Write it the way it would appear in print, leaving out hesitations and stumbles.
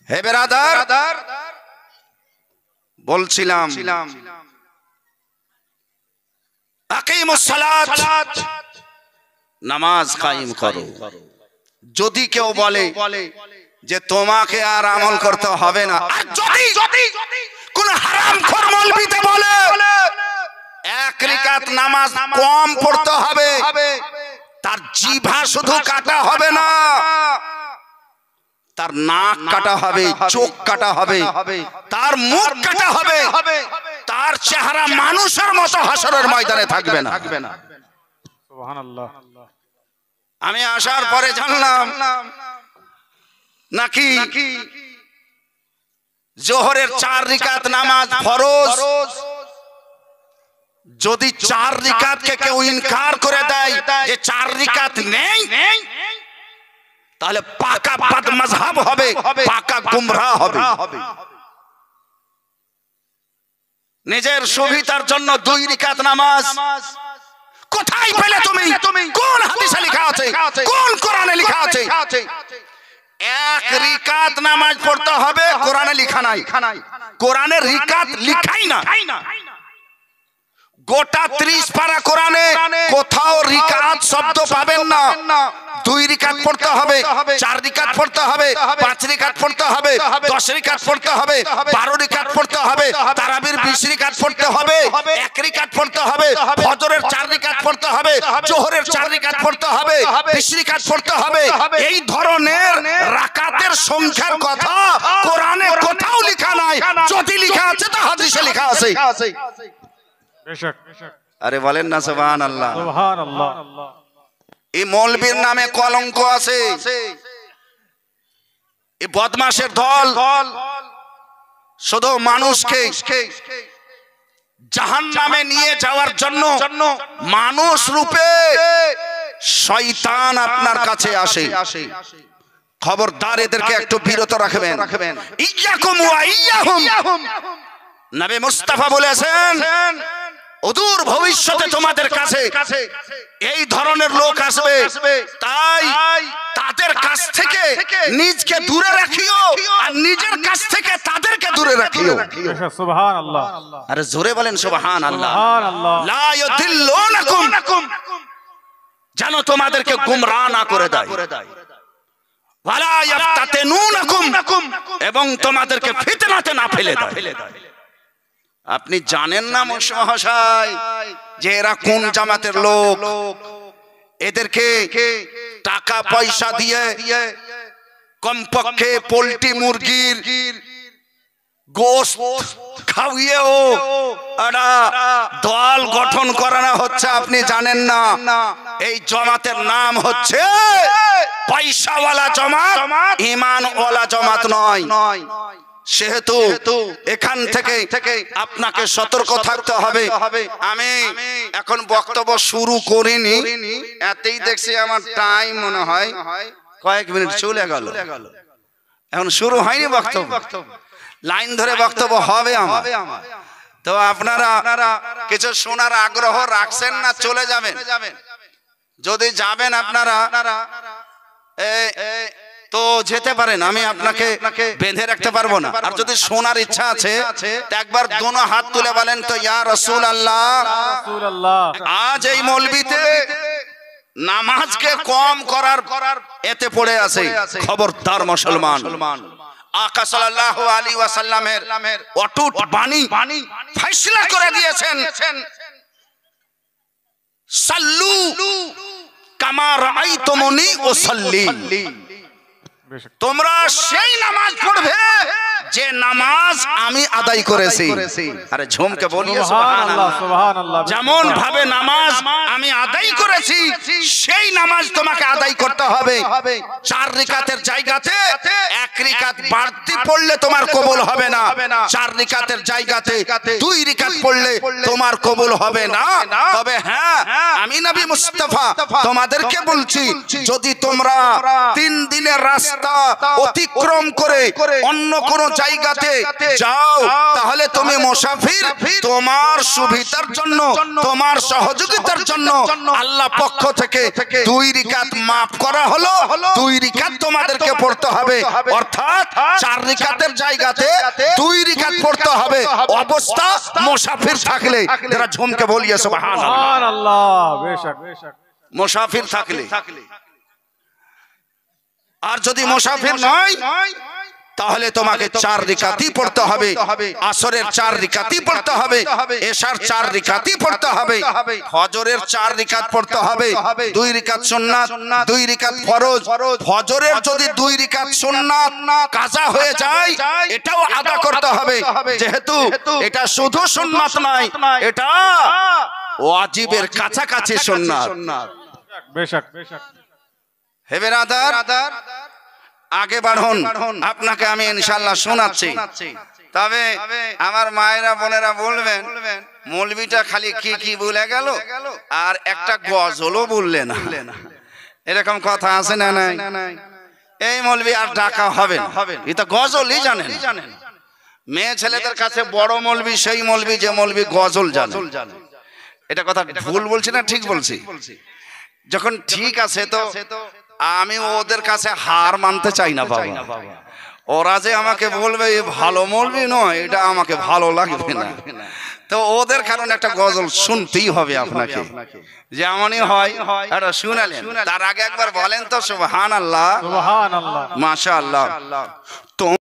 হে বেরাদার, বলছিলাম আকিমুস সালাত, নামাজ কায়েম করো। যদি কেউ বলে যে তোমাকে আর আমল করতে হবে না, আর যদি কোন হারামখোর মৌলবীতে বলে এক রাকাত নামাজ কম পড়তে হবে, তার জিভা শুধু কাটা হবে না, তার নাক কাটা হবে, চোখ কাটা হবে, তার মুখ কাটা হবে, তার চেহারা মানুষের মতো হাসরের ময়দানে থাকবে না। সুবহানাল্লাহ। আমি আসার পরে জানলাম নাকি জোহরের 4 রাকাত নামাজ ফরজ, যদি 4 রাকাতকে কেউ ইনকার করে দেয় যে 4 রাকাত নেই, তাহলে পাকা বদমাযহাব হবে, পাকা গুমরাহ হবে। নিজের সুবিধার জন্য 2 রাকাত নামাজ কোথায় পেলে তুমি? কোন হাদিসে লেখা আছে, কোন কোরআনে লেখা আছে 1 রাকাত নামাজ পড়তে হবে? কোরআনে লেখা নাই, কোরআনে রাকাত লেখাই না। গোটা 30 পারা কোরআনে কোথাও রাকাত শব্দ পাবেন না। 2 রাকাত পড়তে হবে, 4 রাকাত পড়তে হবে, 5 রাকাত পড়তে হবে, 10 রাকাত পড়তে হবে, 12 রাকাত পড়তে হবে, তারাবির 20 রাকাত পড়তে হবে, 1 রাকাত পড়তে হবে, ফজরের 4 রাকাত পড়তে হবে, জোহরের 4 রাকাত পড়তে হবে, 20 রাকাত পড়তে হবে। এই ধরনের রাকাতের সংখ্যার কথা কোরআনে কোথাও লেখা নাই। যদি লেখা আছে তো হাদিসে লেখা আছে। বেশক। আরে বলেন না সুবহানাল্লাহ। সুবহানাল্লাহ। এই মৌলবীর নামে কলঙ্ক আছে, এই বদমাশের দল শুধু মানুষকে জাহান্নামে নিয়ে যাওয়ার জন্য মানুষ রূপে শয়তান আপনার কাছে আসে। খবরদার, এদেরকে একটু বিরত রাখবেন। ইয়াকুম ওয়া ইয়াহুম, নবী মুস্তাফা বলেছেন অদূর ভবিষ্যতে তোমাদের কাছে এই ধরনের লোক আসবে, তাই তাদের কাছ থেকে নিজকে দূরে রাখিও আর নিজের কাছ থেকে তাদেরকে দূরে রাখিও। সুবহানাল্লাহ। আরে জোরে বলেন সুবহানাল্লাহ। সুবহানাল্লাহ। লা ইউদিল্লুনাকুম, যেন তোমাদেরকে গুমরাহ না করে দেয়। ওয়ালা ইয়াফতাতিনুনাকুম, এবং তোমাদেরকে ফিতনাতে না ফেলে দেয়। আপনি জানেন না মহাশয় যে এরা কোন জামাতের লোক? এদেরকে টাকা পয়সা দিয়ে কমপক্ষে পোল্ট্রি মুরগির গোশত খাওয়িয়েও একটা দল গঠন করানো হচ্ছে, আপনি জানেন না? এই জামাতের নাম হচ্ছে পয়সাওয়ালা জামাত, ঈমানওয়ালা জামাত নয়। সেহেতু এখান থেকে আপনাকে সতর্ক থাকতে হবে। আমি এখন বক্তব্য শুরু করিনি, এতেই দেখছি আমার টাইম মনে হয় কয়েক মিনিট চলে গেল, এখন শুরু হয়নি বক্তব্য। লাইন ধরে বক্তব্য হবে আমার। তো আপনারা কিছু শোনার আগ্রহ রাখছেন না চলে যাবেন? যদি যাবেন আপনারা তো যেতে পারেন, আমি আপনাকে বেঁধে রাখতে পারবো না। আর যদি শোনার ইচ্ছা আছে একবার দোনো হাত তুলে বলেন তো ইয়া রাসূলুল্লাহ। আজ এই মৌলবীতে নামাজকে কম করার এতে পড়ে আছে। খবরদার মুসলমান, আকা সাল্লাল্লাহু আলাইহি ওয়াসাল্লামের অটুট বাণী ফয়সালা করে দিয়েছেন, সাল্লু কামা রাআইতুমুনি উসাল্লি। তোমরা সেই নামাজ পড়বে যে নামাজ আমি আদায় করেছি। আরে ঝুমকে বলিয়ে সুবহানাল্লাহ। সুবহানাল্লাহ। যেমন ভাবে নামাজ আমি আদায় করেছি সেই নামাজ তোমাকে আদায় করতে হবে। 4 রাকাতের জায়গাতে 1 রাকাত বাড়তি পড়লে তোমার কবুল হবে না, 4 রাকাতের জায়গাতে 2 রাকাত পড়লে তোমার কবুল হবে না। তবে হ্যাঁ, আমি নবী মুস্তাফা তোমাদেরকে বলছি, যদি তোমরা 3 দিনের রাস্তা অতিক্রম করে অন্য কোন জায়গাতে যাও তাহলে তুমি মুসাফির। তোমার সুবিধার জন্য, তোমার সহযোগিতার জন্য আল্লাহ পক্ষ থেকে 2 রাকাত মাফ করা হলো, 2 রাকাত তোমাদেরকে পড়তে হবে। অর্থাৎ অর্থাৎ 4 রিকাতের জায়গাতে 2 রিকাত পড়তে হবে অবস্থা মুসাফির থাকলে। যারা ঝুমকে বলিয়ে সুবহানাল্লাহ। সুবহানাল্লাহ। বেশক বেশক। মুসাফির থাকলে। আর যদি মুসাফির নয় তাহলে তোমাকে 4 রিকাতই পড়তে হবে। আসরের 4 রিকাতই পড়তে হবে, এশার 4 রিকাতই পড়তে হবে, ফজরের 4 রিকাত পড়তে হবে। 2 রিকাত সুন্নাত, 2 রিকাত ফরজ। ফজরের যদি 2 রিকাত সুন্নাত কাজা হয়ে যায় এটাও আদা করতে হবে, যেহেতু এটা শুধু সুন্নাত নয়, এটা ওয়াজিবের কাছাকাছি সুন্নাত। বেশক বেশক। হে বেরাদার, আগে বাড়ুন, আপনাকে আমি ইনশাআল্লাহ শোনাচ্ছি। তবে আমার মায়েরা বোনেরা বলবেন মৌলবীটা খালি কি কি বলে গেল আর একটা গজলও বললে না, এরকম কথা আছে না নাই? এই মৌলবী আর ডাকা হবে না, এটা গজলই জানেন। মেয়ে ছেলেদের কাছে বড় মৌলবী সেই মৌলবী যে মৌলবী গজল জানে। এটা কথা ভুল বলছি না ঠিক বলছি? যখন ঠিক আছে তো আমি ওদের কাছে হার মানতে চাই না বাবা। ওরা যে আমাকে বলবে এই ভালো মৌলবী নয়, এটা আমাকে ভালো লাগবে না। তো ওদের কারণে একটা গজল শুনতেই হবে আপনাকে, যেমনই হয় এটা শুনালেন। তার আগে একবার বলেন তো সুবহানাল্লাহ, সুবহানাল্লাহ, মাশাআল্লাহ। তো